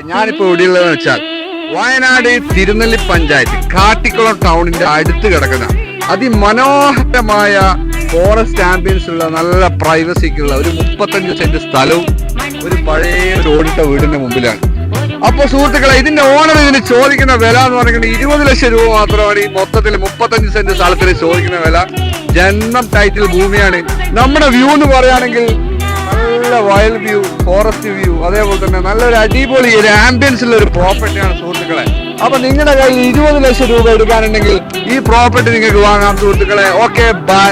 ഞാനിപ്പോ എവിടെയുള്ളതെന്ന് വെച്ചാൽ വയനാട് തിരുനെല്ലി പഞ്ചായത്ത് കാട്ടിക്കുളം ടൗണിന്റെ അടുത്ത് കിടക്കുന്ന അതിമനോഹരമായ ഫോറസ്റ്റ് ആംബിയൻസ് ഉള്ള നല്ല പ്രൈവസിക്കുള്ള ഒരു 35 സെന്റ് സ്ഥലവും ഒരു പഴയ ഓടിട്ട വീടിന്റെ മുമ്പിലാണ്. അപ്പൊ സുഹൃത്തുക്കളെ, ഇതിന്റെ ഓണർ ഇതിന് ചോദിക്കുന്ന വില എന്ന് പറയുന്നത് 20 ലക്ഷം രൂപ മാത്രമാണ്. ഈ മൊത്തത്തിൽ 35 സെന്റ് സ്ഥലത്തിന് ചോദിക്കുന്ന വില. ജന്മം ടൈറ്റിൽ ഭൂമിയാണ്. നമ്മുടെ വ്യൂ എന്ന് പറയുകയാണെങ്കിൽ നല്ല വൈൽഡ് വ്യൂ, ഫോറസ്റ്റ് വ്യൂ, അതേപോലെ തന്നെ നല്ലൊരു അടിപൊളി ഒരു ആംബിയൻസ് ഉള്ള ഒരു പ്രോപ്പർട്ടിയാണ് സുഹൃത്തുക്കളെ. അപ്പൊ നിങ്ങളുടെ കയ്യിൽ 20 ലക്ഷം രൂപ എടുക്കാനുണ്ടെങ്കിൽ ഈ പ്രോപ്പർട്ടി നിങ്ങൾക്ക് വാങ്ങാം സുഹൃത്തുക്കളെ. Okay, by.